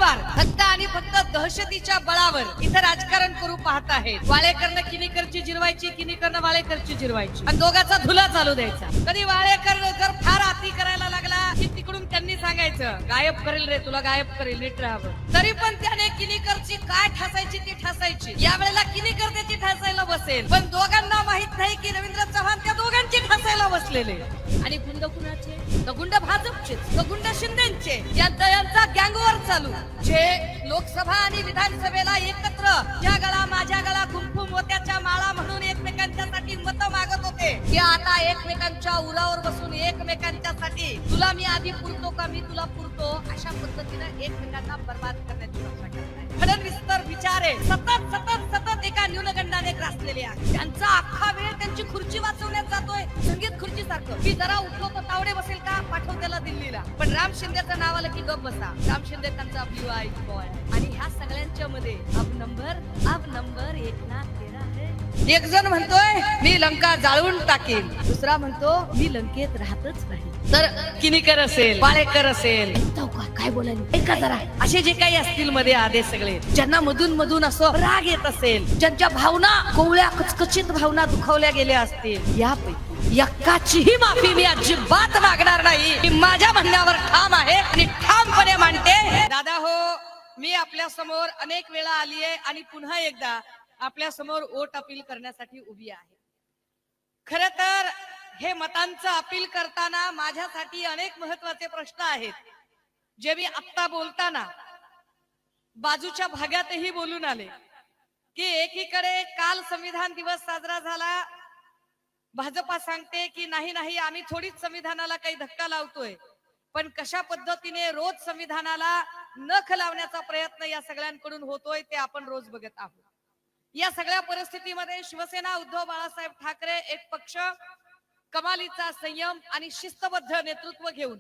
वारंवार फक्त आणि फक्त दहशतीच्या बळावर इथं राजकारण करू पाहत आहेत. वाळेकरनं किनीकरची जिरवायची, किनीकरनं वाळेकरची जिरवायची आणि दोघाचा धुला चालू द्यायचा. कधी वाळेकर जर फार आती करायला लागला की तिकडून त्यांनी सांगायचं गायब करेल रे तुला, गायब करेल, नीट राहावं. तरी पण त्याने किनीकरची काय ठासायची ती ठासायची. यावेळेला किनीकर त्याची ठासायला बसेल, पण दोघांना माहित नाही की रवींद्र चव्हाण त्या दोघांची ठासायला बसलेले. आणि गुंड कुणाचे? गुंड भाजपचे, गुंड शिंदेचे. यांचा गँगवर चालू. जे लोकसभा आणि विधानसभेला एकत्र ज्या गळा माझ्या गळा कुंकू मोत्याच्या माळा म्हणून एकमेकांच्यासाठी मतं मागत होते, ते आता एकमेकांच्या उरावर बसून एकमेकांच्यासाठी तुला मी आधी पुरतो का मी तुला पुरतो अशा पद्धतीनं एकमेकांना बर्बाद करण्याची चर्चा करताय. फडणवीस तर बिचारे सतत सतत सतत एका न्यूनगंडाने ग्रासलेले आहेत. त्यांचा अख्खा वेळ त्यांची खुर्ची वाचवण्यात जातोय, संगीत खुर्ची सारखं. की जरा उठलो तर तावडे बसेल का, पाठव त्याला दिल्लीला. पण राम शिंदेचं नाव आलं की गप बसा. राम शिंदे त्यांचा ब्ल्यू आय बॉय. आणि ह्या सगळ्यांच्या मध्ये अब नंबर एक ना तेरा है. एक जण म्हणतोय मी लंका जाळून टाकेल, दुसरा म्हणतो मी लंकेत राहतच नाही. तर किनीकर असेल, वाळेकर असेल, काय बोलायला ऐका जरा, असे जे काही असतील मध्ये आधे सगळे, ज्यांना मधून मधून असं राग येत असेल, ज्यांच्या भावना कोवळ्या कचकचित भावना दुखावल्या गेल्या असतील, यापैकी एकाचीही माफी मी अजिबात मागणार नाही. मी माझ्या म्हणण्यावर ठाम आहे आणि ठामपणे मानते. दादा हो, मी आपल्या समोर अनेक वेळा आली आहे आणि पुन्हा एकदा आपल्या समोर वोट अपील करण्यासाठी उभी आहे. खर तर हे मतांचं अपील करताना माझ्यासाठी अनेक महत्वाचे प्रश्न आहेत, जे मी आत्ता बोलताना बाजूच्या भागातही बोलून आले. की एकीकडे काल संविधान दिवस साजरा झाला, भाजपा सांगते की नाही आम्ही थोडीच संविधानाला काही धक्का लावतोय, पण कशा पद्धतीने रोज संविधानाला नख लावण्याचा प्रयत्न या सगळ्यांकडून होतोय ते आपण रोज बघत आहोत. या सगळ्या परिस्थितीमध्ये शिवसेना उद्धव बाळासाहेब ठाकरे एक पक्ष कमालीचा संयम आणि शिस्तबद्ध नेतृत्व घेऊन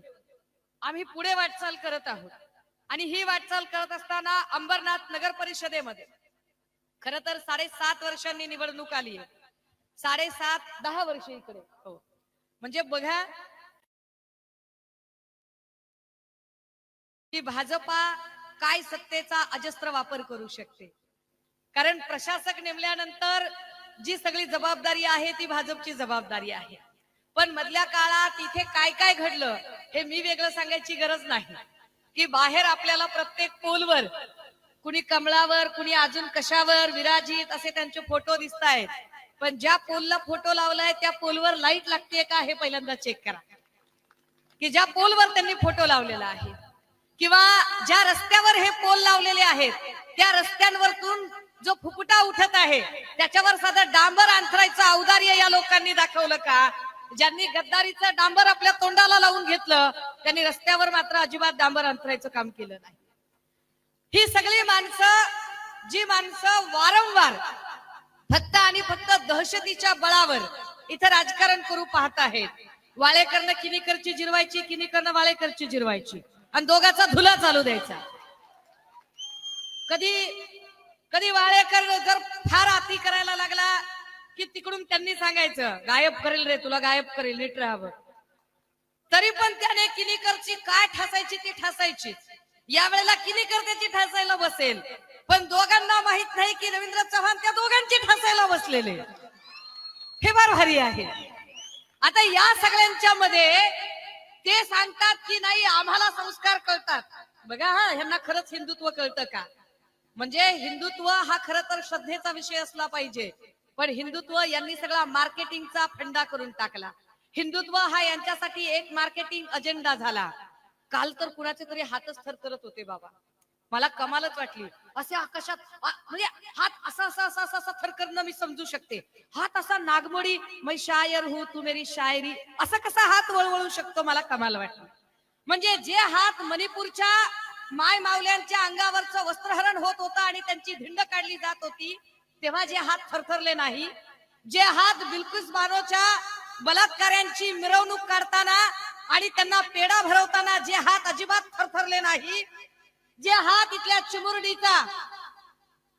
आम्ही पुढे वाटचाल करत आहोत. आणि ही वाटचाल करत असताना अंबरनाथ नगर परिषदेमध्ये खर तर 7.5 वर्षांनी निवडणूक आली आहे. 7.5-10 वर्ष इकडे हो, म्हणजे बघा की भाजपा काय सत्तेचा अजस्त्र वापर करू शकते. कारण प्रशासक नेमल्यानंतर जी सगळी जबाबदारी आहे ती भाजपची जबाबदारी आहे. पण मधल्या काळात इथे काय काय घडलं हे मी वेगळं सांगायची गरज नाही. की बाहेर आपल्याला प्रत्येक पोलवर कुणी कमळावर, कुणी अजून कशावर विराजित असे त्यांचे फोटो दिसत आहेत. पण ज्या पोलला फोटो लावलाय त्या पोलवर लाईट लागते का हे पहिल्यांदा चेक करा. की ज्या पोलवर त्यांनी फोटो लावलेला आहे किंवा ज्या रस्त्यावर हे पोल लावलेले आहेत त्या रस्त्यांवरतून जो फुफुटा उठत आहे त्याच्यावर साधं डांबर अंथरायचं औदार्य या लोकांनी दाखवलं का? ज्यांनी गद्दारीचं डांबर आपल्या तोंडाला लावून घेतलं त्यांनी रस्त्यावर मात्र अजिबात डांबर अंथरायचं काम केलं नाही. ही सगळी माणसं, जी माणसं वारंवार फक्त आणि फक्त दहशतीच्या बळावर इथं राजकारण करू पाहत आहेत. वाळेकरनं किनीकरची जिरवायची, किनीकरनं वाळेकरची जिरवायची आणि दोघाचा धुला चालू द्यायचा. कधी वाळेकर जर फार आती करायला लागला की तिकडून त्यांनी सांगायचं गायब करेल रे तुला, गायब करेल, नीट राहावं. तरी पण त्याने किनीकरची काय ठासायची ती ठासायची. यावेळेला किनीकर त्याची ठासायला बसेल, पण दोघांना माहित नाही की रवींद्र चव्हाण त्या दोघांची ठासायला बसलेले. हे फार भारी आहे. आता या सगळ्यांच्या मध्ये ते सांगतात की नाही आम्हाला संस्कार कळतात. बघा हा, ह्यांना खरंच हिंदुत्व कळतं का? म्हणजे हिंदुत्व हा खरं तर श्रद्धेचा विषय असला पाहिजे, पण हिंदुत्व यांनी सगळा मार्केटिंगचा फंडा करून टाकला. हिंदुत्व हा यांच्यासाठी एक मार्केटिंग अजेंडा झाला. काल तर कुणाचे तरी हातच थरथरत होते बाबा, मला कमालच वाटली. असे आकाशात म्हणजे हात असा असा असा असा थरकरणं मी समजू शकते. हात असा नागमोडी मैं शायर हूं तू मेरी शायरी असा कसा हात वळवळू शकतो मला कमाल वाटली. म्हणजे जे हात मणिपूरच्या माय मावल्यांच्या अंगावरचं वस्त्रहरण होत होतं आणि त्यांची धिंड काढली जात होती तेव्हा जे हात थरथरले नाही, जे हात बिल्किस बानोच्या बलात्काऱ्यांची मिरवणूक काढताना आणि त्यांना पेढा भरवताना जे हात अजिबात थरथरले नाही, जे हात इथल्या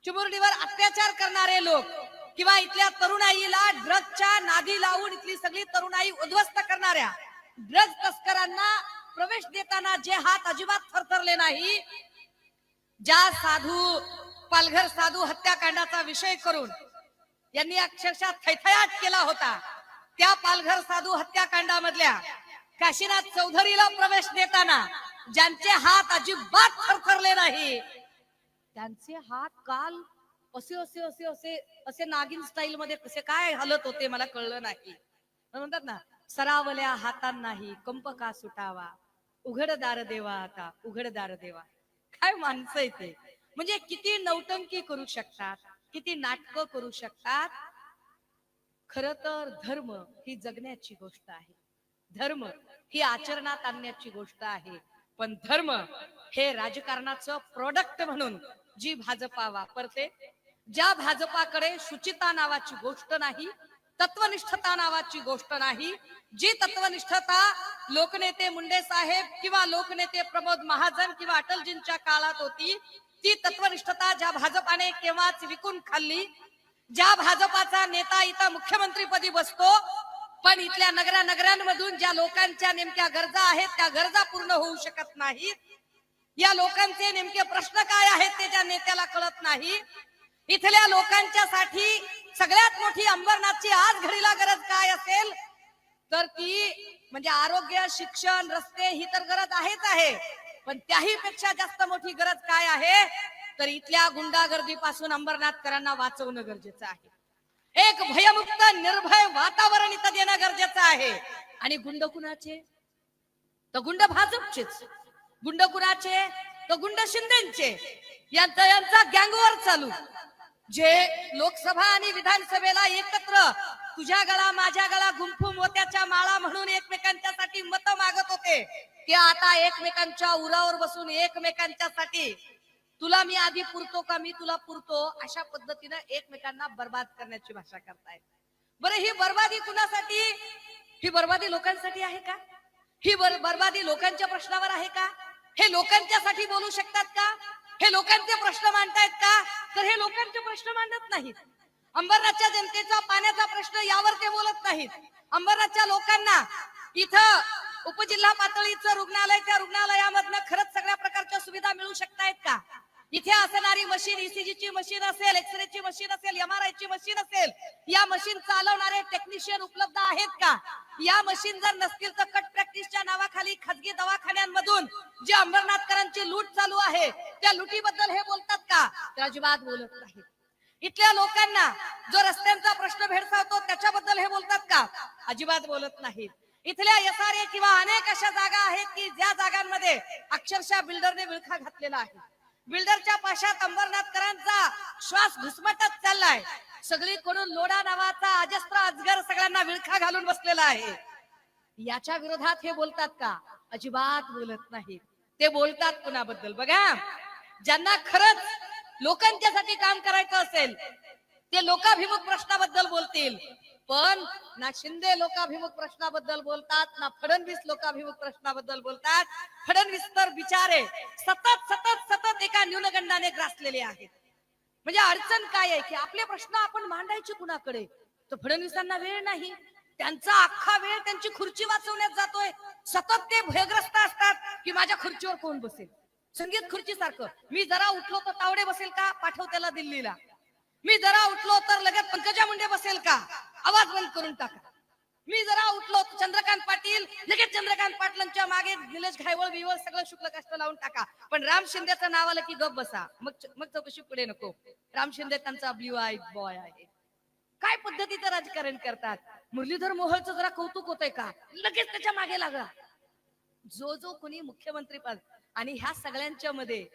चिमुरडीवर अत्याचार करणारे लोक किंवा इथल्या तरुणाईला ड्रग्सच्या नादी लावून इथली सगळी तरुणाई उद्ध्वस्त करणाऱ्या ड्रग्स तस्करांना प्रवेश देताना जे हात अजिबात थरथरले नाही, ज्या साधू पालघर साधू हत्याकांडाचा विषय करून यांनी अक्षरशः थैथयाट केला होता, त्या पालघर साधू हत्याकांडामधल्या काशीनाथ चौधरीला प्रवेश देताना ज्यांचे हात अजिबात थरथरले नाही, त्यांचे हात काल असे असे असे असे असे नागिन स्टाईल मध्ये कसे काय हालत होते मला कळलं नाही. म्हणतात ना, सरावल्या हातांनाही कंप का सुटावा, उघडदार देवा आता उघडदार देवा. काय माणसं आहे ते, म्हणजे किती नौटंकी करू शकतात, किती नाटकं करू शकतात. खर तर धर्म ही जगण्याची गोष्ट आहे, धर्म ही आचरणात आणण्याची गोष्ट आहे. पण धर्म हे राजकारणाचं प्रोडक्ट म्हणून जी भाजपा वापरते, ज्या भाजपाकडे शुचिता नावाची गोष्ट नाही, तत्वनिष्ठता नावाची गोष्ट नाही, जी तत्वनिष्ठता लोकनेते मुंडे साहेब किंवा लोकनेते प्रमोद महाजन किंवा अटलजींच्या काळात होती, ती तत्वनिष्ठता ज्या भाजपाने केव्हाच विकून खाल्ली. ज्या भाजपाचा नेता इथं मुख्यमंत्रीपदी बसतो, पण इथल्या नगरांमधून ज्या लोकांच्या नेमक्या गरजा आहेत त्या गरजा पूर्ण होऊ शकत नाहीत, या लोकांचे नेमके प्रश्न काय आहेत ते त्या नेत्याला कळत नाही. इथल्या लोकांच्यासाठी सगळ्यात मोठी अंबरनाथची आज घडीला गरज काय असेल तर ती म्हणजे आरोग्य, शिक्षण, रस्ते ही तर गरज आहेच आहे, पण त्याही पेक्षा जास्त मोठी गरज काय आहे तर इथल्या गुंडागर्दीपासून अंबरनाथकरांना वाचवणं गरजेचं आहे. एक भयमुक्त निर्भय वातावरण इथं देणं गरजेचं आहे. आणि गुंड कुणाचे तर गुंड भाजपचेच, गुंड कुणाचे तर गुंड शिंदेचे, यांचा गँगवर चालू. जे लोकसभा आणि विधानसभेला एकत्र तुझ्या गळा माझ्या गळा गुंफू मोत्याच्या माळा म्हणून एकमेकांच्यासाठी मत मागत होते, ते आता एकमेकांच्या उरावर बसून एकमेकांच्यासाठी तुला मी आधी पुरतो का मी तुला पुरतो अशा पद्धतीने एकमेकांना बर्बाद करण्याची भाषा करतायत. बरं, ही बर्बादी कुणासाठी? ही बर्बादी लोकांसाठी आहे का? ही बर्बादी लोकांच्या प्रश्नावर आहे का? हे लोकांच्यासाठी बोलू शकतात का? हे लोकांचे प्रश्न मांडतायत का? तर हे लोकांचे प्रश्न मांडत नाहीत. अंबरनाथच्या जनतेचा पाण्याचा प्रश्न यावर ते बोलत नाहीत. अंबरनाथच्या लोकांना इथं उपजिल्हा पातळीचं रुग्णालय, त्या रुग्णालयामधनं खरंच सगळ्या प्रकारच्या सुविधा मिळू शकतायत का? इथे असणारी मशीन, ईसीजीची मशीन असेल, एक्सरेची मशीन असेल, एमआरआयची मशीन असेल, या मशीन चालवणारे टेक्निशियन उपलब्ध आहेत का? या मशीन जर नसतील तर कट प्रॅक्टिसच्या नावाखाली खाजगी दवाखान्यांमधून जी अंबरनाथकरांची लूट चालू आहे त्या लुटीबद्दल हे बोलतात का? तर अजिबात बोलत नाहीत. इथल्या लोकांना जो रस्त्यांचा प्रश्न भेडसावतो त्याच्याबद्दल हे बोलतात का? अजिबात बोलत नाहीत. इथल्या एसआरए किंवा अनेक अशा जागा आहेत की ज्या जागांमध्ये अक्षरशः बिल्डरने विळखा घातलेला आहे. बिल्डरच्या पाशात अंबरनाथकरांचा श्वास घुसमटत चाललाय. सगळीकडून लोढा नावाचा अजस्त्र अजगर सगळ्यांना विळखा घालून बसलेला आहे. याच्या विरोधात हे बोलतात का? अजिबात बोलत नाहीत. ते बोलतात कुणाबद्दल? बघा, ज्यांना खरंच लोकांच्यासाठी काम करायचं असेल ते लोकाभिमुख प्रश्नाबद्दल बोलतील, पण ना शिंदे लोकाभिमुख प्रश्नाबद्दल बोलतात, ना फडणवीस लोकाभिमुख प्रश्नाबद्दल बोलतात. फडणवीस तर बिचारे सतत सतत सतत एका न्यूनगंडाने ग्रासलेले आहेत. म्हणजे अडचण काय आहे की आपले प्रश्न आपण मांडायचे कुणाकडे? तर फडणवीसांना वेळ नाही. त्यांचा अख्खा वेळ त्यांची खुर्ची वाचवण्यात जातोय. सतत ते भयग्रस्त असतात की माझ्या खुर्चीवर कोण बसेल. संगीत खुर्ची सारखं, मी जरा उठलो तर तावडे बसेल का? पाठव त्याला दिल्लीला. मी जरा उठलो तर लगेच पंकजा मुंडे बसेल का? आवाज बंद करून टाका. मी जरा उठलो तर चंद्रकांत पाटील, लगेच चंद्रकांत पाटलांच्या मागे निलेश घायवळ बिवळ सगळं शुक्ल कष्ट लावून टाका. पण राम शिंदेचं नाव आलं की गप बसा, मग चौकशी पुढे नको. राम शिंदे त्यांचा ब्ल्यू आय बॉय आहे. काय पद्धतीचं राजकारण करतात. मुरलीधर मोहोळचं जरा कौतुक होतंय का? लगेच त्याच्या मागे लागला. जो कोणी मुख्यमंत्री पद आणि ह्या सगळ्यांच्या मध्ये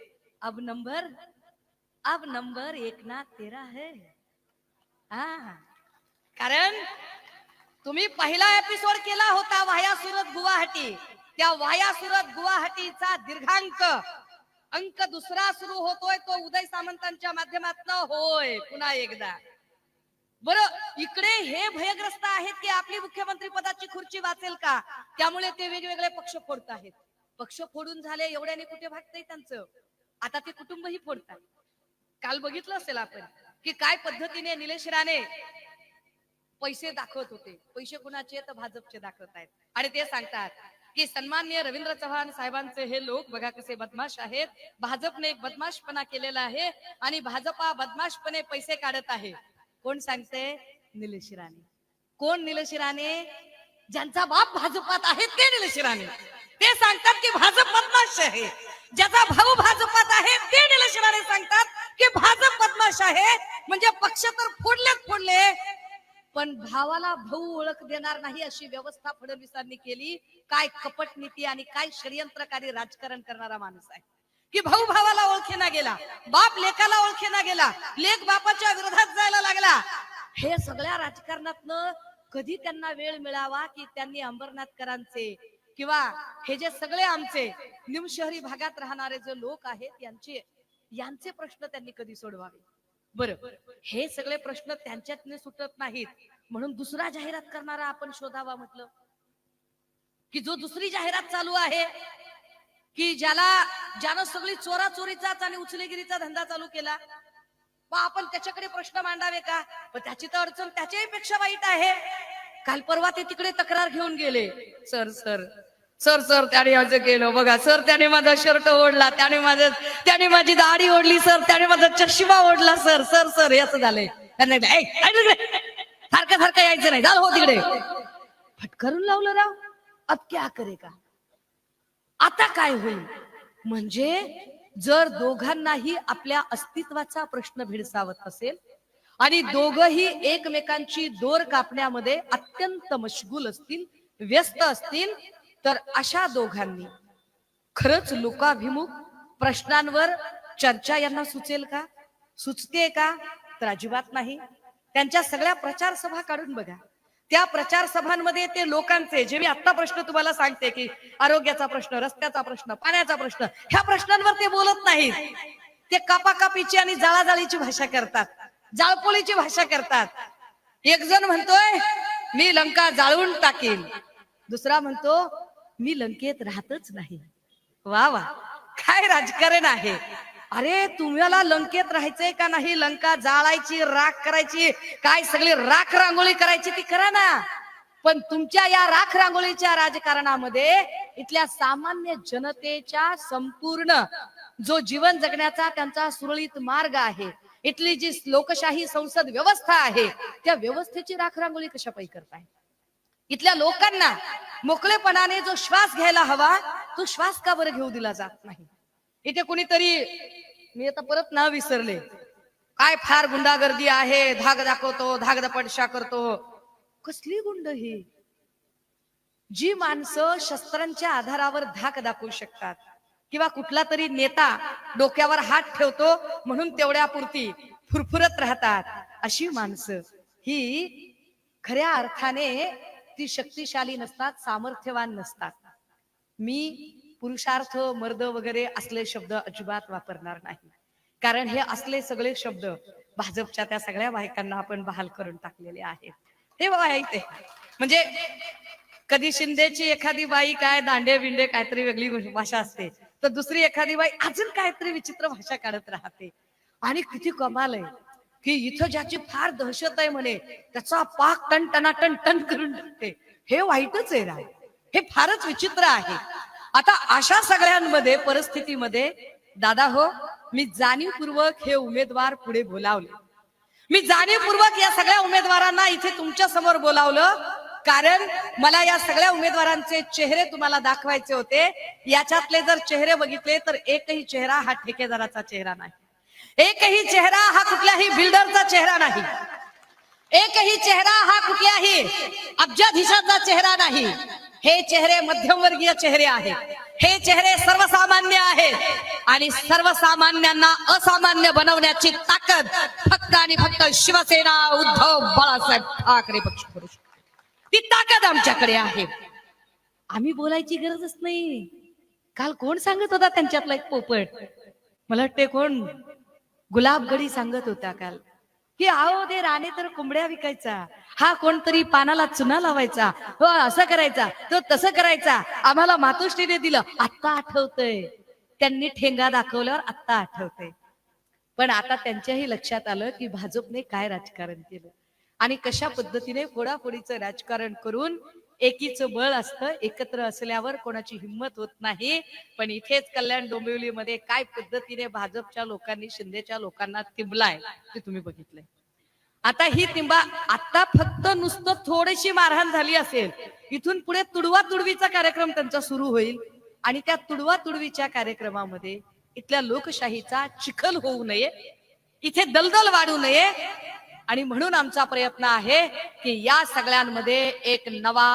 अब नंबर एक ना तेरा है. हा, कारण तुम्ही पहिला एपिसोड केला होता वाया सुरत गुवाहाटी, त्या वाया सुरत गुवाहाटीचा दीर्घांक अंक दुसरा सुरू होतोय तो उदय सामंतांच्या माध्यमातून होय पुन्हा एकदा. बरं, इकडे हे भयग्रस्त आहेत की आपली मुख्यमंत्री पदाची खुर्ची वाचेल का, त्यामुळे ते वेगवेगळे पक्ष फोडत आहेत. पक्ष फोडून झाले एवढ्याने कुठे भागतंय त्यांचं? आता ते कुटुंबही फोडतात. काल बघितलं असेल आपण की काय पद्धतीने निलेश राणे पैसे दाखवत होते. पैसे कुणाचे तर भाजपचे दाखवत आहेत आणि ते सांगतात की सन्माननीय रवींद्र चव्हाण साहेबांचे हे लोक बघा कसे बदमाश आहेत. भाजपने एक बदमाशपणा केलेला आहे आणि भाजपा बदमाशपणे पैसे काढत आहे. कोण सांगते? निलेश राणे. कोण निलेश राणे? ज्यांचा बाप भाजपात आहे ते निलेश राणे. ते सांगतात की भाजप बदमाश आहे. ज्याचा भाऊ भाजपात आहे ते निलेश राणे सांगतात की भाजप बदमाश आहे. म्हणजे पक्ष तर फोडले, पण भावाला भाऊ ओळख देणार नाही अशी व्यवस्था फडणवीसांनी केली. काय कपट नीती आणि काय षडयंत्रकारी राजकारण करणारा माणूस आहे की भाऊ भावाला ओळखेना गेला, बाप लेकाला ओळखेना गेला, लेक बापाच्या विरोधात जायला लागला. हे सगळ्या राजकारणातनं कधी त्यांना वेळ मिळावा की त्यांनी अंबरनाथकरांचे किंवा हे जे सगळे आमचे निमशहरी भागात राहणारे जे लोक आहेत यांचे प्रश्न त्यांनी कधी सोडवावे. बरं, हे सगळे प्रश्न त्यांच्यातने सुटत नाहीत म्हणून दुसरा जाहिरात करणारा आपण शोधावा म्हटलं की जो दुसरी जाहिरात चालू आहे की ज्यानं सगळी चोराचोरीचाच आणि उचलेगिरीचा धंदा चालू केला, मग आपण त्याच्याकडे प्रश्न मांडावे का? पण त्याची तर अडचण त्याच्याही पेक्षा वाईट आहे. काल परवा ते तिकडे तक्रार घेऊन गेले. सर त्याने असं केलं बघा सर, त्याने माझा शर्ट ओढला, त्याने माझी दाढी ओढली सर, त्याने माझा चष्मा ओढला सर याचं झालंय. त्यांना सारखं यायचं नाही, झालं हो तिकडे. फटकारून लावलं राव. अब क्या करेगा? आता काय होईल? म्हणजे जर दोघांनाही आपल्या अस्तित्वाचा प्रश्न भेडसावत असेल आणि दोघही एकमेकांची दोर कापण्यामध्ये अत्यंत मशगूल असतील, व्यस्त असतील, तर अशा दोघांनी खरंच लोकाभिमुख प्रश्नांवर चर्चा यांना सुचेल का? सुचते का? तर अजिबात नाही. त्यांच्या सगळ्या प्रचार सभा काढून बघा. त्या प्रचार सभांमध्ये ते लोकांचे जे मी आता प्रश्न तुम्हाला सांगते की आरोग्याचा प्रश्न, रस्त्याचा प्रश्न, पाण्याचा प्रश्न, ह्या प्रश्नांवर ते बोलत नाहीत. ते कापाकापीची आणि जाळाजाळीची भाषा करतात, जाळपोळीची भाषा करतात. एक जण म्हणतोय मी लंका जाळून टाकीन, दुसरा म्हणतो मी लंकेत राहतच नाही. वा वा, काय राजकारण आहे. अरे तुम्हाला लंकेत राहायचंय का नाही? लंका जाळायची, राख करायची, काय सगळी राख रांगोळी करायची ती करा ना. पण तुमच्या या राख रांगोळीच्या राजकारणामध्ये इथल्या सामान्य जनतेच्या संपूर्ण जो जीवन जगण्याचा त्यांचा सुरळीत मार्ग आहे, इथली जी लोकशाही संसद व्यवस्था आहे, त्या व्यवस्थेची राख रांगोळी कशापायी करताय? इथल्या लोकांना मोकळेपणाने जो श्वास घ्यायला हवा तो श्वास का बरं घेऊ दिला जात नाही? इथे कुणीतरी, मी आता परत नाव विसरले, काय फार गुंडागर्दी आहे, धाक दाखवतो, धाकदपटशा करतो. कसली गुंड ही? जी माणसं शस्त्रांच्या आधारावर धाक दाखवू शकतात किंवा कुठला तरी नेता डोक्यावर हात ठेवतो म्हणून तेवढ्या पुरती फुरफुरत राहतात, अशी माणसं ही खऱ्या अर्थाने ती शक्तिशाली नसतात, सामर्थ्यवान नसतात. मी पुरुषार्थ, मर्द वगैरे असले शब्द अजिबात वापरणार नाही, कारण हे असले सगळे शब्द भाजपच्या त्या सगळ्या बायकांना आपण बहाल करून टाकलेले आहेत. हे वाईट आहे. म्हणजे कधी शिंदेची एखादी बाई काय दांडे बिंडे काहीतरी वेगळी भाषा असते, तर दुसरी एखादी बाई अजून काहीतरी विचित्र भाषा काढत राहते. आणि किती कमाल आहे की इथं ज्याची फार दहशत आहे म्हणे त्याचा पाक टन टनाटन टन करून टाकते. हे वाईटच आहे ना, हे फारच विचित्र आहे. आता अशा सगळ्यांमध्ये परिस्थितीमध्ये दादा हो, मी जाणीवपूर्वक हे उमेदवार पुढे बोलावले. मी जाणीवपूर्वक या सगळ्या उमेदवारांना इथे तुमच्या समोर बोलावलं, कारण मला या सगळ्या उमेदवारांचे चेहरे तुम्हाला दाखवायचे होते. याच्यातले जर चेहरे बघितले तर एकही चेहरा हा ठेकेदाराचा चेहरा नाही, एकही चेहरा हा कुठल्याही बिल्डरचा चेहरा नाही, एकही चेहरा हा कुठल्याही अब्जाधीशाचा चेहरा नाही. हे चेहरे मध्यमवर्गीय चेहरे आहेत, हे चेहरे सर्वसामान्य आहेत आणि सर्वसामान्यांना असामान्य बनवण्याची ताकद फक्त आणि फक्त शिवसेना उद्धव बाळासाहेब ठाकरे पक्ष करू शकतो. ती ताकद आमच्याकडे आहे. आम्ही बोलायची गरजच नाही. काल कोण सांगत होता त्यांच्यातला एक पोपट, मला वाटते कोण गुलाबगडी सांगत होता काल की आओ दे राणे तर कोंबड्या विकायचा, हा कोणतरी पानाला चुना लावायचा, हो असं करायचा, तो तसं करायचा, आम्हाला मातोश्रीने दिलं. आता आठवतंय, त्यांनी ठेंगा दाखवल्यावर आता आठवतंय. पण आता त्यांच्याही लक्षात आलं की भाजपने काय राजकारण केलं आणि कशा पद्धतीने फोडाफोडीचं राजकारण करून एकीचं बळ असतं, एकत्र असल्यावर कोणाची हिंमत होत नाही. पण इथेच कल्याण डोंबिवलीमध्ये काय पद्धतीने भाजपच्या लोकांनी शिंदेच्या लोकांना तिंबलाय ते तुम्ही बघितलंय. आता ही तिंबा आता फक्त नुसतं थोडीशी मारहाण झाली असेल, इथून पुढे तुडवा तुडवीचा कार्यक्रम त्यांचा सुरू होईल आणि त्या तुडवा तुडवीच्या कार्यक्रमामध्ये इथल्या लोकशाहीचा चिखल होऊ नये, इथे दलदल वाढू नये. आणि म्हणून आमचा प्रयत्न आहे की या सगळ्यांमध्ये एक नवा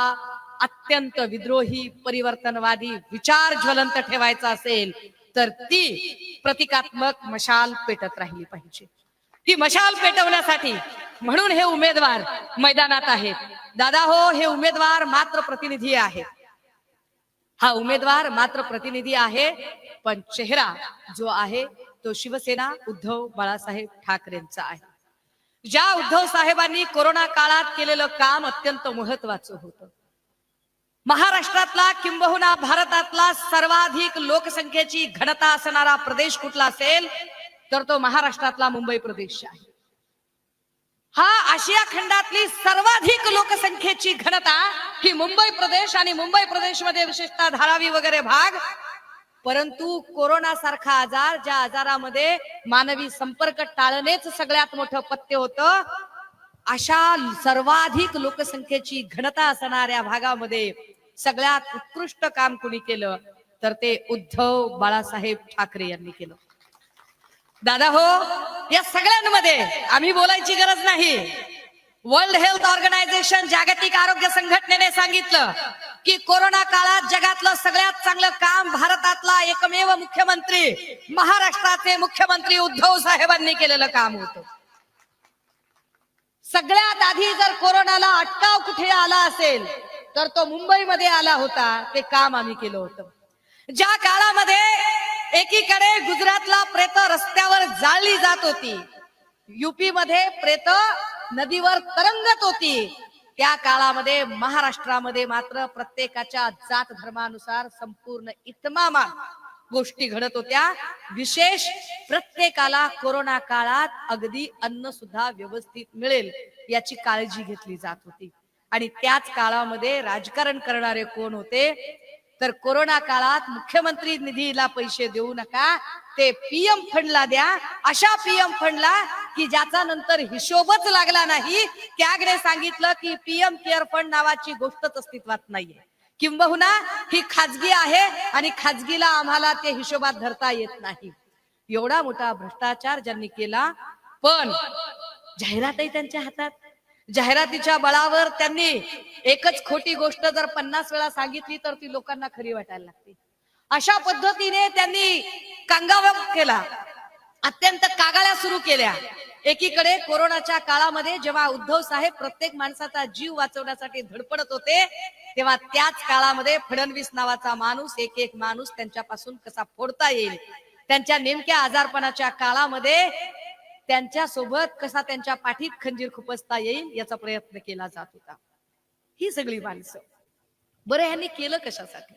अत्यंत विद्रोही परिवर्तनवादी विचार ज्वलंत ठेवायचा असेल तर ती प्रतिकात्मक मशाल पेटत राहिली पाहिजे. ती मशाल पेटवण्यासाठी म्हणून हे उमेदवार मैदानात आहेत. दादा हो, हे उमेदवार मात्र प्रतिनिधी आहेत. हा उमेदवार मात्र प्रतिनिधी आहे, पण चेहरा जो आहे तो शिवसेना उद्धव बाळासाहेब ठाकरेंचा आहे. ज्या उद्धव साहेबांनी कोरोना काळात केलेलं काम अत्यंत महत्वाचं होतं. महाराष्ट्रातला किंबहुना भारतातला सर्वाधिक लोकसंख्येची घनता असणारा प्रदेश कुठला असेल तर तो महाराष्ट्रातला मुंबई प्रदेश आहे. हा आशिया खंडातली सर्वाधिक लोकसंख्येची घनता ही मुंबई प्रदेश आणि मुंबई प्रदेशमध्ये विशेषतः धारावी वगैरे भाग. परंतु कोरोना सारखा आजार, ज्या आजारामध्ये मानवी संपर्क टाळणेच सगळ्यात मोठं पथ्य होतं, अशा सर्वाधिक लोकसंख्येची घनता असणाऱ्या भागामध्ये सगळ्यात उत्कृष्ट काम कुणी केलं तर ते उद्धव बाळासाहेब ठाकरे यांनी केलं. दादा हो, या सगळ्यांमध्ये आम्ही बोलायची गरज नाही. वर्ल्ड हेल्थ ऑर्गनायझेशन, जागतिक आरोग्य संघटनेने सांगितलं की कोरोना काळात जगातलं सगळ्यात चांगलं काम भारतातला एकमेव मुख्यमंत्री, महाराष्ट्राचे मुख्यमंत्री उद्धव साहेबांनी केलेलं काम होतं. सगळ्यात आधी जर कोरोनाला अटकाव कुठे आला असेल तर तो मुंबईमध्ये आला होता. ते काम आम्ही केलं होतं. ज्या काळामध्ये एकीकडे गुजरातला प्रेत रस्त्यावर जाळली जात होती, युपी मध्ये प्रेत नदीवर तरंगत होती, त्या काळामध्ये महाराष्ट्रामध्ये मात्र प्रत्येकाच्या जात धर्मानुसार संपूर्ण इतमामात गोष्टी घडत होत्या. विशेष प्रत्येकाला कोरोना काळात अगदी अन्न सुद्धा व्यवस्थित मिळेल याची काळजी घेतली जात होती. आणि त्याच काळामध्ये राजकारण करणारे कोण होते तर कोरोना काळात मुख्यमंत्री निधीला पैसे देऊ नका, ते पीएम फंडला द्या. अशा पीएम फंडला की ज्याचा नंतर हिशोबच लागला नाही, त्यागने सांगितलं की पीएम केअर फंड नावाची गोष्टच अस्तित्वात नाहीये, किंबहुना ही खाजगी आहे आणि खाजगीला आम्हाला ते हिशोबात धरता येत नाही. एवढा मोठा भ्रष्टाचार ज्यांनी केला, पण जाहिरातही त्यांच्या हातात. जाहिरातीच्या बळावर त्यांनी एकच खोटी गोष्ट जर 50 वेळा सांगितली तर ती लोकांना खरी वाटायला लागते. अशा पद्धतीने त्यांनी कांगावा केला, अत्यंत कागाळ्या सुरू केल्या. एकीकडे कोरोनाच्या काळामध्ये जेव्हा उद्धव साहेब प्रत्येक माणसाचा जीव वाचवण्यासाठी धडपडत होते, तेव्हा त्याच काळामध्ये फडणवीस नावाचा माणूस, एक माणूस त्यांच्यापासून कसा फोडता येईल, त्यांच्या नेमक्या आजारपणाच्या काळामध्ये त्यांच्या सोबत कसा त्यांच्या पाठीत खंजीर खुपसता येईल याचा प्रयत्न केला जात होता. ही सगळी माणसं बरं ह्यांनी केलं कशासाठी?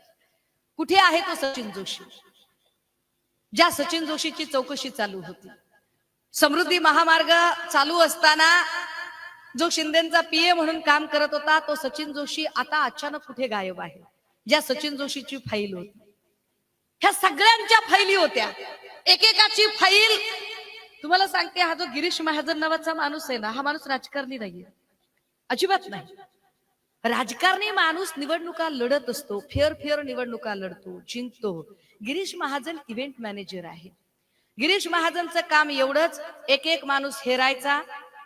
कुठे आहे तो सचिन जोशी? ज्या सचिन जोशीची चौकशी चालू होती, समृद्धी महामार्ग चालू असताना जो शिंदेचा पीए म्हणून काम करत होता तो सचिन जोशी आता अचानक कुठे गायब आहे? ज्या सचिन जोशीची फाईल होती, ह्या सगळ्यांच्या फाईली होत्या. एकेकाची फाईल तुम्हाला सांगते. हा जो गिरीश महाजन नावाचा माणूस आहे ना, हा माणूस राजकारणी नाहीये, अजिबात नाही. राजकारणी माणूस निवडणुका लढत असतो, फेअर निवडणुका लढतो, जिंकतो. गिरीश महाजन इव्हेंट मॅनेजर आहे. गिरीश महाजनचं काम एवढंच, एक माणूस हेरायचा,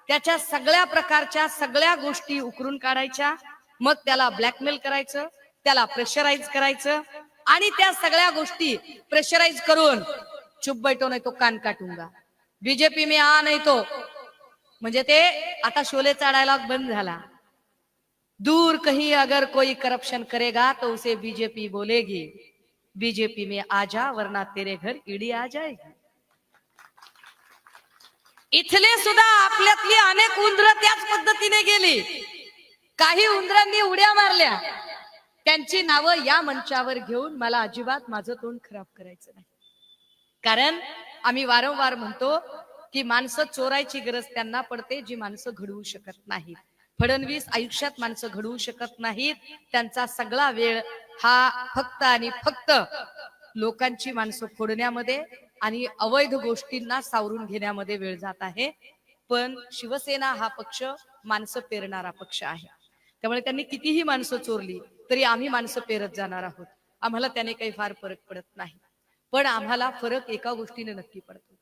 त्याच्या सगळ्या प्रकारच्या सगळ्या गोष्टी उकरून काढायच्या, मग त्याला ब्लॅकमेल करायचं, त्याला प्रेशराईज करायचं आणि त्या सगळ्या गोष्टी प्रेशराईज करून चुप बैठो नाही तो कान काटूंगा, बीजेपी में आ नाही तो, म्हणजे ते आता शोलेचा डायलॉग बंद झाला. दूर कहीं अगर कोई करप्शन करेगा तो उसे बीजेपी बोलेगी, बीजेपी में आ जा वरना तेरे घर ईडी आ जाएगी. इथले सुद्धा आपल्यातली अनेक उंदरं त्याच पद्धतीने गेली. काही उंदरांनी उड्या मारल्या. त्यांची नावं या मंचावर घेऊन मला अजिबात माझं तोंड खराब करायचं नाही. कारण आम्ही वारंवार म्हणतो की माणसं चोरायची गरज त्यांना पडते जी माणसं घडवू शकत नाहीत. फडणवीस आयुष्यात माणसं घडवू शकत नाहीत. त्यांचा सगळा वेळ हा फक्त आणि फक्त लोकांची माणसं फोडण्यामध्ये आणि अवैध गोष्टींना सावरून घेण्यामध्ये वेळ जात आहे. पण शिवसेना हा पक्ष माणसं पेरणारा पक्ष आहे. त्यामुळे त्यांनी कितीही माणसं चोरली तरी आम्ही माणसं पेरत जाणार आहोत. आम्हाला त्याने काही फार फरक पडत नाही. पण आम्हाला फरक एका गोष्टीने नक्की पडतो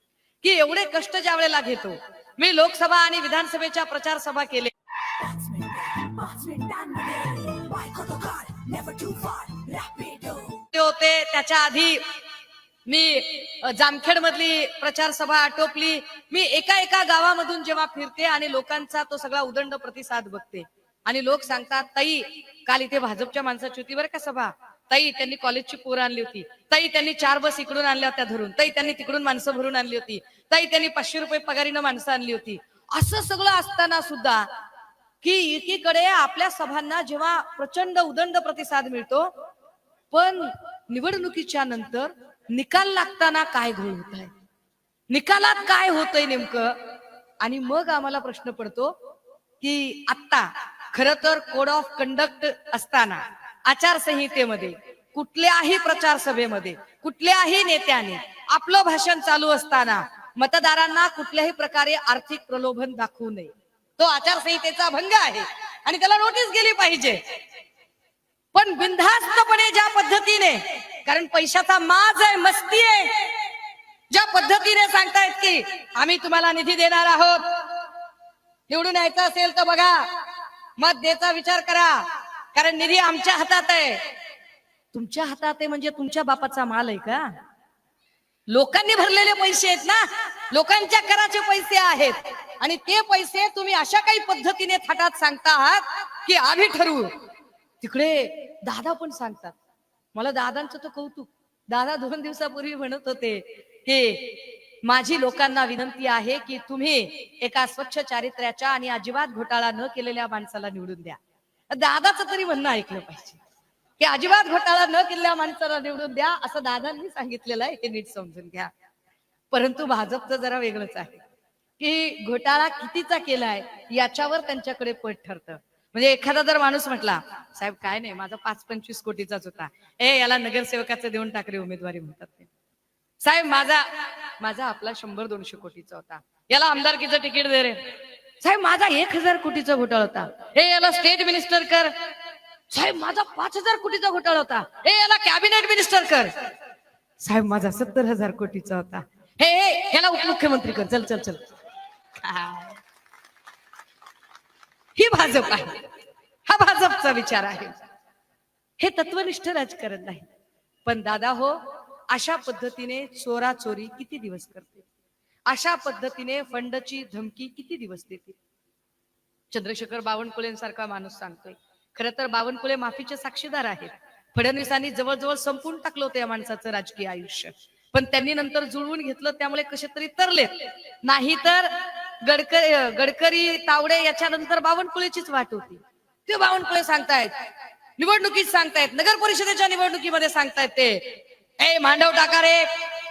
की एवढे कष्ट ज्या वेळेला घेतो, मी लोकसभा आणि विधानसभेच्या प्रचार सभा केले होते, त्याच्या आधी मी जामखेड मधली प्रचार सभा आटोपली. मी एका एका गावामधून जेव्हा फिरते आणि लोकांचा तो सगळा उदंड प्रतिसाद बघते आणि लोक सांगतात, ताई काल इथे भाजपच्या माणसाची होती बरं का सभा, ताई त्यांनी कॉलेजची पोरं आणली होती, ताई त्यांनी 4 बस इकडून आणल्या होत्या धरून, ताई त्यांनी तिकडून माणसं भरून आणली होती, ताई त्यांनी 500 रुपये पगारीनं माणसं आणली होती. असं सगळं असताना सुद्धा की एकीकडे आपल्या सभांना जेव्हा प्रचंड उदंड प्रतिसाद मिळतो, पण निवडणुकीच्या नंतर निकाल लागताना काय घोळ होत आहे, निकालात काय होतंय नेमकं. आणि मग आम्हाला प्रश्न पडतो की आता खर तर कोड ऑफ कंडक्ट असताना, आचारसंहितेमध्ये, कुठल्याही प्रचार सभेमध्ये कुठल्याही नेत्याने आपलं भाषण चालू असताना मतदारांना कुठल्याही प्रकारे आर्थिक प्रलोभन दाखवू नये. तो आचारसंहितेचा भंग आहे आणि त्याला नोटीस गेली पाहिजे. पण बिनधास्तपणे ज्या पद्धतीने, कारण पैशाचा माज आहे, मस्ती आहे, ज्या पद्धतीने सांगतायत की आम्ही तुम्हाला निधी देणार आहोत, निवडून यायचं असेल तर बघा, मत द्यायचा विचार करा, कारण निधी आमच्या हातात आहे. तुमच्या हातात आहे म्हणजे तुमच्या बापाचा माल आहे का? लोकांनी भरलेले पैसे आहेत ना, लोकांच्या कराचे पैसे आहेत आणि ते पैसे तुम्ही अशा काही पद्धतीने थाटात सांगता आहात की आम्ही ठरवू. तिकडे दादा पण सांगतात, मला दादांचं तर कौतुक. दादा 2 दिवसापूर्वी म्हणत होते की माझी लोकांना विनंती आहे की तुम्ही एका स्वच्छ चारित्र्याच्या आणि अजिबात घोटाळा न केलेल्या माणसाला निवडून द्या. दादाचं तरी म्हणणं ऐकलं पाहिजे की अजिबात घोटाळा न केलेल्या माणसाला निवडून द्या, असं दादांनी सांगितलेलं आहे, हे नीट समजून घ्या. परंतु भाजपचं जरा वेगळंच आहे की घोटाळा कितीचा केलाय याच्यावर त्यांच्याकडे पट ठरतं. म्हणजे एखादा जर माणूस म्हटला, साहेब काय नाही, माझा 5-25 कोटीचाच होता, याला नगरसेवकाचं देऊन टाकले उमेदवारी म्हणतात ते. साहेब माझा आपला 100-200 कोटीचा होता, याला आमदारकीचं तिकीट दे रे. साहेब माझा 1000 कोटीचा घोटाळा होता, याला स्टेट मिनिस्टर कर. साहेब माझा 5000 कोटीचा घोटाळा होता, याला कॅबिनेट मिनिस्टर कर. साहेब माझा 70,000 कोटीचा होता, याला उपमुख्यमंत्री कर. चल चल चल. ही भाजप आहे, हा भाजपचा विचार आहे, हे तत्वनिष्ठ राजकारण नाही. पण दादा हो, अशा पद्धतीने चोराचोरी किती दिवस करते, अशा पद्धतीने फंडची धमकी किती दिवस देते. चंद्रशेखर बावनकुळेंसारखा माणूस सांगतोय, खरं तर बावनकुळे माफीचे साक्षीदार आहेत. फडणवीसांनी जवळजवळ संपून टाकलं होतं या माणसाचं राजकीय आयुष्य, पण त्यांनी नंतर जुळवून घेतलं, त्यामुळे कसे तरी तरले. नाहीतर गडकरी तावडे याच्यानंतर बावनकुळेचीच वाट होती. ते बावनकुळे सांगतायत, निवडणुकीत सांगतायत, नगर परिषदेच्या निवडणुकीमध्ये सांगतायत ते मांडव टाका रे,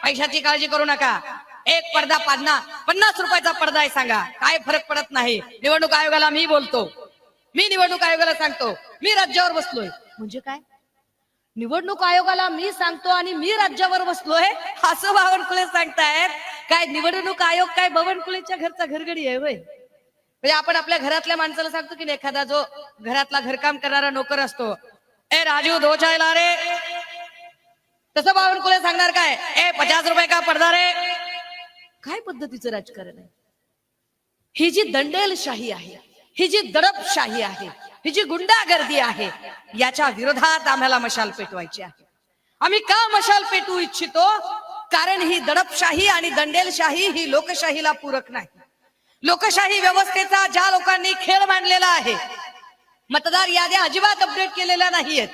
पैशाची काळजी करू नका, एक पडदा पाडणार, 50 रुपयाचा पडदा आहे, सांगा काय फरक पडत नाही. निवडणूक आयोगाला मी बोलतो, मी निवडणूक आयोगाला सांगतो, मी राज्यावर बसलोय. म्हणजे काय, निवडणूक आयोगाला मी सांगतो आणि मी राज्यावर बसलोय असं बावनकुळे सांगतायत. काय निवडणूक आयोग काय बावनकुळेच्या घरचा घरगडी आहे होय? म्हणजे आपण आपल्या घरातल्या माणसाला सांगतो की एखादा जो घरातला घरकाम करणारा नोकर असतो, राजू दो चाय ला रे, तसं बावनकुळे सांगणार काय, 50 रुपये का पडदा रे. काय पद्धतीचं राजकारण आहे? ही जी दंडेलशाही आहे, ही जी दडपशाही आहे, ही जी गुंडागर्दी आहे, याच्या विरोधात आम्हाला मशाल पेटवायची आहे. आम्ही का मशाल पेटवू इच्छितो? कारण ही दडपशाही आणि दंडेलशाही ही लोकशाहीला पूरक नाही. लोकशाही व्यवस्थेचा ज्या लोकांनी खेळ मांडलेला आहे, मतदार याद्या अजिबात अपडेट केलेल्या नाहीयेत,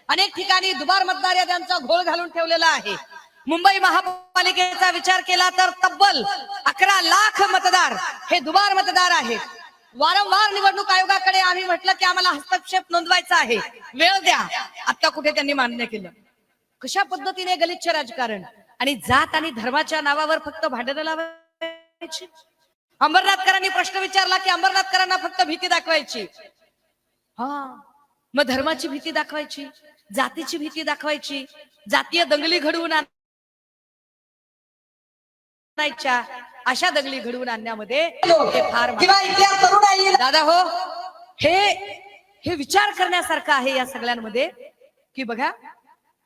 अनेक ठिकाणी दुबार मतदार याद्यांचा घोळ घालून ठेवलेला आहे. मुंबई महापालिकेचा विचार केला तर तब्बल 11 लाख मतदार हे दुबार मतदार आहेत. वारंवार निवडणूक आयोगाकडे आम्ही म्हटलं की आम्हाला हस्तक्षेप नोंदवायचा आहे, वेळ द्या. आता कुठे त्यांनी मान्य केलं? कशा पद्धतीने गलिच्छ राजकारण आणि जात आणि धर्माच्या नावावर फक्त भांडणं लावायची. अंबरनाथकरांनी प्रश्न विचारला की अंबरनाथकरांना फक्त भीती दाखवायची, हा मग धर्माची भीती दाखवायची, जातीची भीती दाखवायची, जातीय दंगली घडवून आणायच्या, अशा दंगली घडवून आणण्यामध्ये हे फार दादा हो, हे विचार करण्यासारखं आहे या सगळ्यांमध्ये की बघा,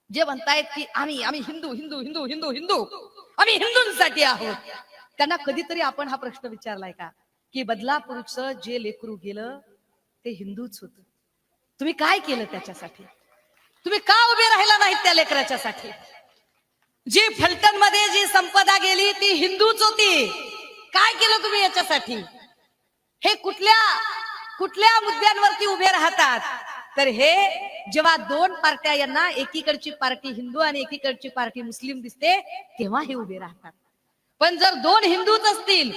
जे म्हणतायत की आम्ही हिंदू हिंदू हिंदू हिंदू हिंदू आम्ही हिंदूंसाठी आहोत, त्यांना कधीतरी आपण हा प्रश्न विचारलाय का की बदलापूरचं जे लेकरू गेलं ते हिंदूच होत, तुम्ही काय केलं त्याच्यासाठी? तुम्ही का उभे राहिला नाहीत त्या लेकराच्यासाठी? जी फलटण मध्ये जी संपदा गेली ती हिंदूच होती, काय केलं तुम्ही याच्यासाठी? हे कुठल्या मुद्द्यांवरती उभे राहतात? तर हे जेव्हा दोन पार्ट्या, यांना एकीकडची पार्टी हिंदू आणि एकीकडची पार्टी मुस्लिम दिसते, तेव्हा हे उभे राहतात. पण जर दोन हिंदूच असतील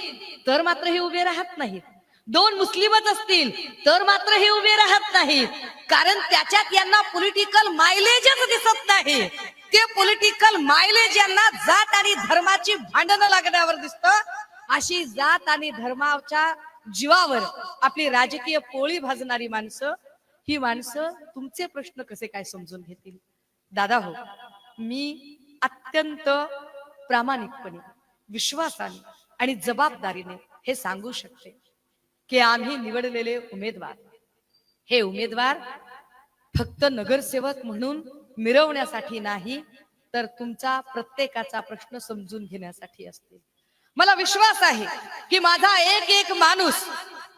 तर मात्र हे उभे राहत नाहीत, दोन मुस्लिमच असतील तर मात्र हे उभे राहत नाहीत, कारण त्याच्यात यांना पॉलिटिकल मायलेजच दिसत नाही. ते पॉलिटिकल मायलेज यांना जात आणि धर्माची भांडणं लागण्यावर दिसतं. अशी जात आणि धर्माच्या जीवावर आपली राजकीय पोळी भाजणारी माणसं, ही माणसं तुमचे प्रश्न कसे काय समजून घेतील? दादा हो, मी अत्यंत प्रामाणिकपणे, विश्वासाने आणि जबाबदारीने हे सांगू शकते की आम्ही निवडलेले उमेदवार, हे उमेदवार फक्त नगरसेवक म्हणून मिरवण्यासाठी नाही, तर तुमचा प्रत्येकाचा प्रश्न समजून घेण्यासाठी असते. मला विश्वास आहे की माझा एक एक माणूस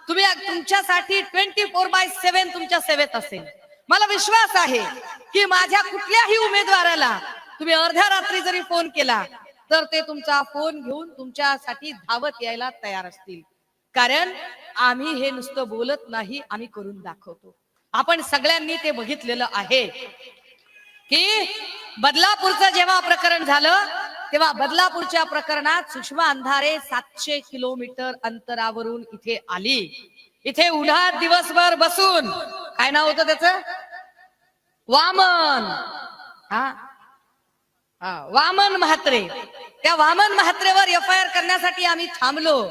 तुमच्यासाठी 24/7 तुमच्या सेवेत असेल. मला विश्वास आहे की माझ्या कुठल्याही उमेदवाराला तुम्ही अर्ध्या रात्री जरी फोन केला तर ते तुमचा फोन घेऊन तुमच्यासाठी धावत यायला तयार असतील, कारण आम्ही हे नुसतं बोलत नाही, आम्ही करून दाखवतो. आपण सगळ्यांनी ते बघितलेलं आहे की बदलापूरचं जेव्हा प्रकरण झालं तेव्हा बदलापूरच्या प्रकरणात सुषमा अंधारे 700 किलोमीटर अंतरावरून इथे आली. इथे उन्हात दिवसभर बसून, काय नाव होतं त्याचं? वामन, वामन म्हात्रे. त्या वामन म्हात्रेवर FIR करण्यासाठी आम्ही थांबलो,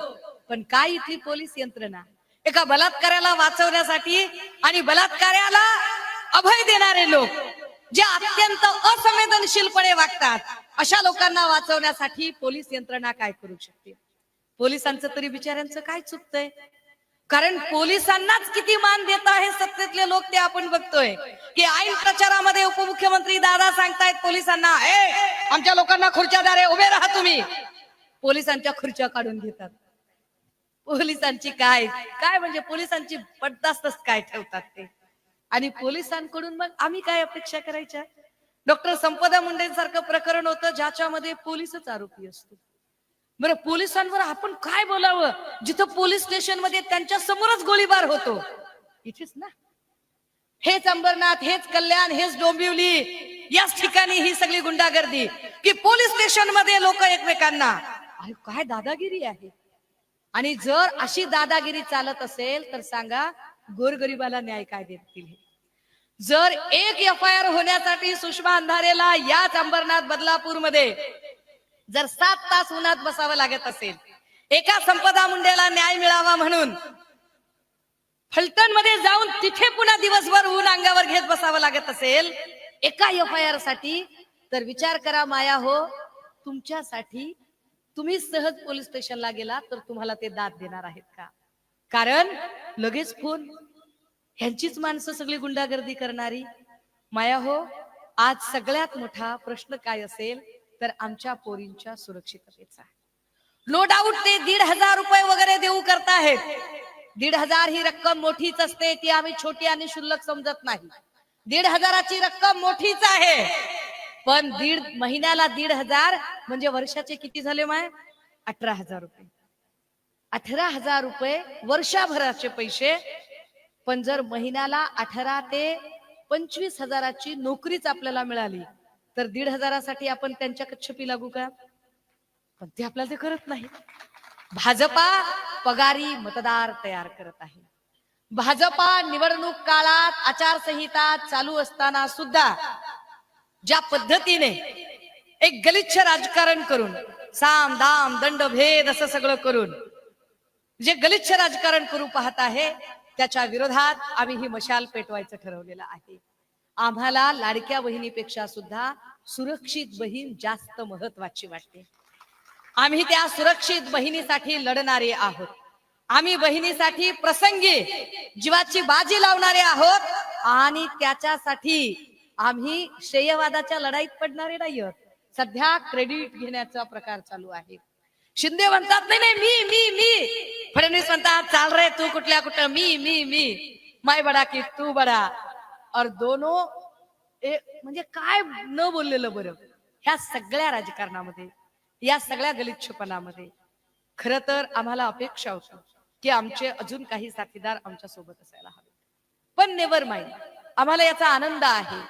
पण काय इथली पोलीस यंत्रणा, एका बलात्काराला वाचवण्यासाठी आणि बलात्काराला अभय देणारे लोक, जे अत्यंत असंवेदनशीलपणे वागतात, अशा लोकांना वाचवण्यासाठी पोलीस यंत्रणा काय करू शकते? पोलिसांचं तरी बिचाऱ्यांचं काय चुकतंय? कारण पोलिसांनाच किती मान देत आहे सत्तेतले लोक ते आपण बघतोय की ऐन प्रचारामध्ये उपमुख्यमंत्री दादा सांगतायत पोलिसांना, आमच्या लोकांना खुर्च्या द्या रे, उभे राहा तुम्ही. पोलिसांच्या खुर्च्या काढून घेतात. पोलिसांची काय म्हणजे पोलिसांची बडदास्तच काय ठेवतात ते. आणि पोलिसांकडून मग आम्ही काय अपेक्षा करायच्या? डॉक्टर संपदा मुंडेंसारखं प्रकरण होतं ज्याच्यामध्ये पोलीसच आरोपी असतो. बरं, पोलिसांवर आपण काय बोलावं जिथं पोलीस स्टेशन मध्ये त्यांच्या समोरच गोळीबार होतो? इथेच ना, हेच अंबरनाथ, हेच कल्याण, हेच डोंबिवली, याच ठिकाणी ही सगळी गुंडागर्दी की पोलीस स्टेशन मध्ये लोक एकमेकांना, अरे काय दादागिरी आहे. आणि जर अशी दादागिरी चालत असेल तर सांगा गोरगरिबाला न्याय काय देतील? जर एक FIR होण्यासाठी सुषमा अंधारेला याच अंबरनाथ बदलापूर मध्ये जर 7 तास उन्हात बसावं लागत असेल, एका संपदा मुंडेला न्याय मिळावा म्हणून फलटण मध्ये जाऊन तिथे पुन्हा दिवसभर ऊन अंगावर घेत बसावं लागत असेल एका FIR साठी, तर विचार करा माया हो, तुमच्यासाठी तुम्ही सहज पोलीस स्टेशनला गेला तर तुम्हाला ते दाद देणार आहेत का? कारण लगेच फोन, ह्यांचीच माणसं सगळी गुंडागर्दी करणारी. माया हो, आज सगळ्यात मोठा प्रश्न काय असेल तर आमच्या पोरींच्या सुरक्षिततेचा. नो डाऊट ते 1,500 रुपये वगैरे देऊ करताहेत. 1,500 ही रक्कम मोठीच असते, ती आम्ही छोटी आणि क्षुल्लक समजत नाही. 1,500ची रक्कम मोठीच आहे, पण महिन्याला 1,500 म्हणजे वर्षाचे किती झाले माय? 18,000 रुपये. 18,000 रुपये वर्षभराचे पैसे. पण जर महिन्याला 18 ते 25,000ची नोकरीच आपल्याला मिळाली तर 1,500साठी आपण त्यांच्या कच्छपी लागू का? पण ते आपल्याला ते करत नाही. भाजपा पगारी मतदार तयार करत आहे. भाजपा निवडणूक काळात आचारसंहिता चालू असताना सुद्धा ज्या पद्धतीने एक गलिच्छ राजकारण करून, साम दाम दंड भेद असं सगळं करून जे गलिच्छ राजकारण करू पाहत आहे त्याच्या विरोधात आम्ही ही मशाल पेटवायचं ठरवलेलं आहे. आम्हाला लाडक्या बहिणीपेक्षा सुद्धा सुरक्षित बहीण जास्त महत्वाची वाटते. आम्ही त्या सुरक्षित बहिणीसाठी लढणारे आहोत. आम्ही बहिणीसाठी प्रसंगी जीवाची बाजी लावणारे आहोत आणि त्याच्यासाठी आम्ही श्रेयवादाच्या लढाईत पडणारे नाही आहोत. सध्या क्रेडिट घेण्याचा प्रकार चालू आहे. शिंदे म्हणतात नाही नाही मी मी मी, फडणवीस म्हणतात चाल रे तू कुठल्या कुठं, मी मी मी, माय बडा की तू बडा. और दोनों म्हणजे काय न बोललेलं बरं. ह्या सगळ्या राजकारणामध्ये, या सगळ्या गलिच्छपणामध्ये खर तर आम्हाला अपेक्षा होती की आमचे अजून काही साथीदार आमच्या सोबत असायला हवे. पण नेव्हर माइंड, आम्हाला याचा आनंद आहे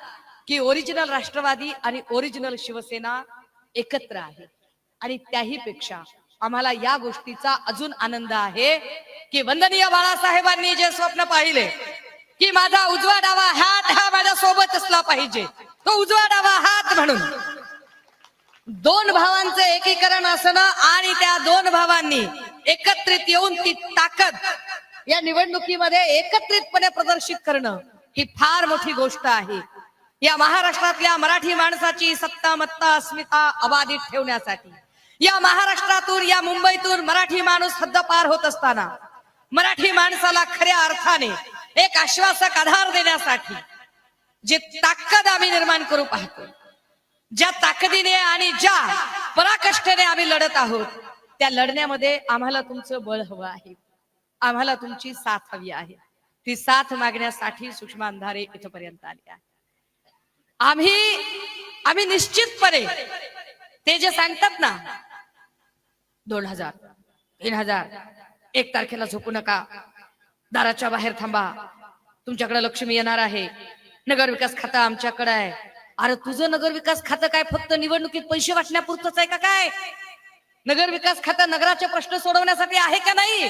की ओरिजिनल राष्ट्रवादी आणि ओरिजिनल शिवसेना एकत्र आहे. आणि त्याही पेक्षा आम्हाला या गोष्टीचा अजून आनंद आहे की वंदनीय बाळासाहेबांनी जे स्वप्न पाहिले की माझा उजवा डावा हात हा माझ्या सोबत असला पाहिजे, तो उजवा डावा हात म्हणून दोन भावांचं एकीकरण असणं आणि त्या दोन भावांनी एकत्रित येऊन ती ताकद या निवडणुकीमध्ये एकत्रितपणे प्रदर्शित करणं ही फार मोठी गोष्ट आहे. या महाराष्ट्रातल्या मराठी माणसाची सत्ता मत्ता अस्मिता अबाधित ठेवण्यासाठी, या महाराष्ट्रातून या मुंबईतून मराठी माणूस हद्दपार होत असताना मराठी माणसाला खऱ्या अर्थाने एक आश्वासक आधार देण्यासाठी जे ताकद आम्ही निर्माण करू पाहतो, ज्या ताकदीने आणि ज्या पराकाष्ठेने आम्ही लढत आहोत, त्या लढण्यामध्ये आम्हाला तुमचं बळ हवं आहे. आम्हाला तुमची साथ हवी आहे. ती साथ मागण्यासाठी सुषमा अंधारे इथपर्यंत आली आहे. आम्ही निश्चितपणे ते जे सांगतात ना 2000 3000 1 तारखेला झोपू नका, दाराच्या बाहेर थांबा, तुमच्याकडे लक्ष्मी येणार आहे, नगर विकास खातं आमच्याकडे आहे. अरे तुझं नगर विकास खातं काय फक्त निवडणुकीत पैसे वाटण्यापुरतच आहे का काय? नगर विकास खातं नगराचे प्रश्न सोडवण्यासाठी आहे का नाही?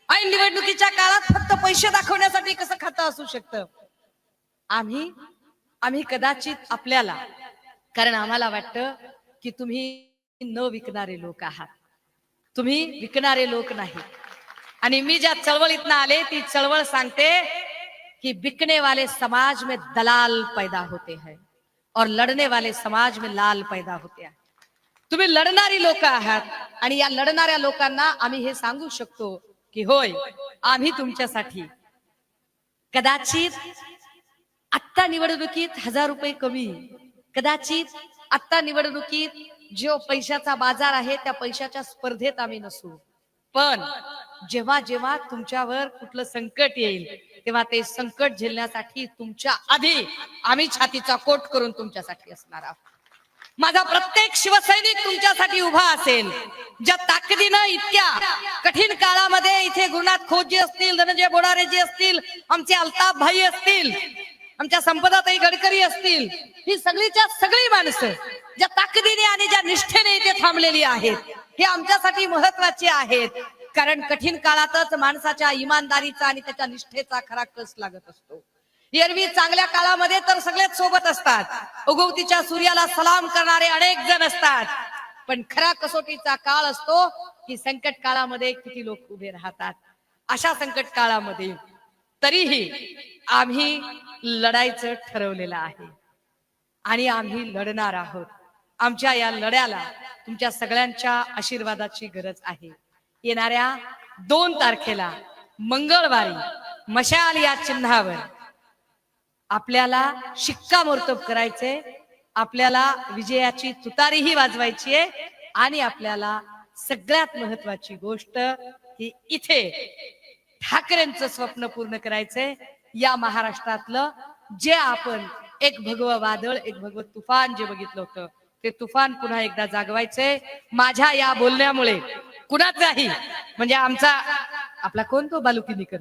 आणि निवडणुकीच्या काळात फक्त पैसे दाखवण्यासाठी कसं खातं असू शकतं? आम्ही कदाचित आपल्याला, कारण आम्हाला वाटतं की तुम्ही न विकणारे लोक आहात, तुम्ही विकणारे लोक नाही. आणि मी ज्या चळवळीतून आले ती चळवळ सांगते कि बिकने वाले समाज में दलाल पैदा होते हैं और लड़ने वाले समाज में लाल पैदा होते हैं. तुम्ही लढणारी लोक आहात आणि या लढणाऱ्या लोकांना आम्ही हे सांगू शकतो की होय, आम्ही तुमच्यासाठी कदाचित आत्ता निवडणुकीत 1000 रुपये कमी, कदाचित आत्ता निवडणुकीत जो पैशाचा बाजार आहे त्या पैशाच्या स्पर्धेत आम्ही नसू, पण जेव्हा जेव्हा तुमच्यावर कुठलं संकट येईल तेव्हा ते संकट झेलण्यासाठी तुमच्या आधी आम्ही छातीचा कोट करून तुमच्यासाठी असणार आहोत. माझा प्रत्येक शिवसैनिक तुमच्यासाठी उभा असेल. ज्या ताकदीनं इतक्या कठीण काळामध्ये इथे गुरुनाथ खोतजी असतील, धनंजय बोडारेजी असतील, आमचे अल्ताफ भाई असतील, आमच्या संपदाताई गडकरी असतील, ही सगळीच्या सगळी माणसं ज्या ताकदीने आणि ज्या निष्ठेने इथे थांबलेली आहेत, हे आमच्यासाठी महत्वाचे आहेत. कारण कठीण काळातच माणसाच्या इमानदारीचा आणि त्याच्या निष्ठेचा खरा कस लागत असतो. एरवी चांगल्या काळामध्ये तर सगळेच सोबत असतात, उगवतीच्या सूर्याला सलाम करणारे अनेक जण असतात, पण खरा कसोटीचा काळ असतो की संकट काळामध्ये किती लोक उभे राहतात. अशा संकट काळामध्ये तरीही आम्ही लढायचं ठरवलेलं आहे आणि आम्ही लढणार आहोत. आमच्या या लढ्याला तुमच्या सगळ्यांच्या आशीर्वादाची गरज आहे. येणाऱ्या 2 तारखेला मंगळवारी मशाल या चिन्हावर आपल्याला शिक्कामोर्तब करायचे, आपल्याला विजयाची तुतारीही वाजवायची आहे आणि आपल्याला सगळ्यात महत्वाची गोष्ट की इथे ठाकरेंचं स्वप्न पूर्ण करायचंय. या महाराष्ट्रातलं जे आपण एक भगवं वादळ, एक भगवं तुफान जे बघितलं होतं ते तुफान पुन्हा एकदा जागवायचंय. माझ्या या बोलण्यामुळे कुणाचाही म्हणजे आपला कोण तो बालू किनीकर,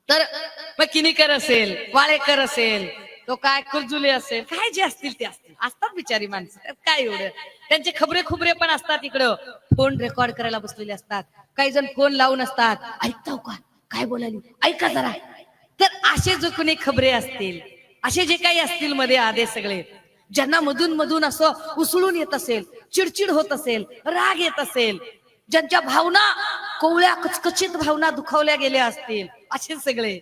तर मग किनीकर असेल, वाळेकर असेल, तो काय कुरजुले असेल, काय जे असतील ते असतात बिचारी माणसं, काय एवढं त्यांचे खबरे खुबरे पण असतात. इकडं फोन रेकॉर्ड करायला बसलेले असतात, काही जण फोन लावून असतात, ऐकताव का काय बोलायली, ऐका जरा. तर असे जो कोणी खबरे असतील, असे जे काही असतील मध्ये आधे सगळे, ज्यांना मधून मधून असं उसळून येत असेल, चिडचिड होत असेल, राग येत असेल, ज्यांच्या भावना कोवळ्या कचकचित भावना दुखावल्या गेल्या असतील, असे सगळे,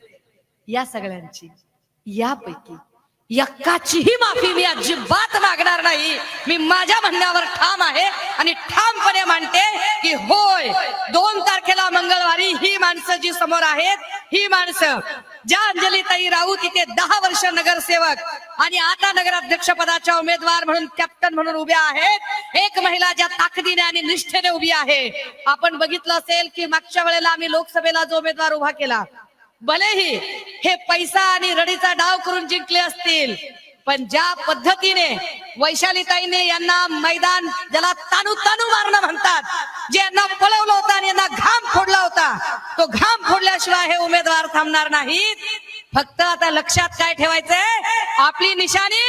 या सगळ्यांची यापैकी एकाचीही माफी मी अजिबात मागणार नाही. मी माझ्या म्हणण्यावर ठाम आहे आणि ठामपणे मानते की होय, 2 तारखेला मंगळवारी ही माणसं जी समोर आहेत, ही माणसं ज्या अंजलीताई राऊत इथे 10 वर्ष नगरसेवक आणि आता नगराध्यक्ष पदाच्या उमेदवार म्हणून, कॅप्टन म्हणून उभ्या आहेत, एक महिला ज्या ताकदीने आणि निष्ठेने उभी आहे. आपण बघितलं असेल की मागच्या वेळेला आम्ही लोकसभेला जो उमेदवार उभा केला, भलेही हे पैसा आणि रडीचा डाव करून जिंकले असतील, पण ज्या पद्धतीने वैशालीताईने यांना मैदान, ज्याला तानू तानू मारणं म्हणतात, जे यांना पळवलं होतं आणि यांना घाम फोडला होता, तो घाम फोडल्याशिवाय हे उमेदवार थांबणार नाहीत. फक्त आता लक्षात काय ठेवायचंय, आपली निशाणी,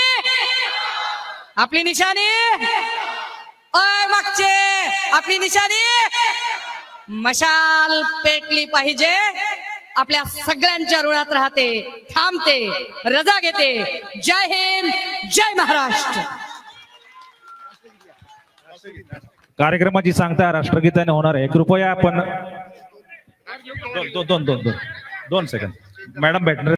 आपली निशाणी अय मागचे, आपली निशाणी मशाल पेटली पाहिजे. आपल्या सगळ्यांच्या ऋणात राहते, थांबते, रजा घेते. जय हिंद, जय महाराष्ट्र. कार्यक्रमाची सांगता राष्ट्रगीताने होणार आहे. कृपया आपण दोन सेकंद मॅडम भेटणार.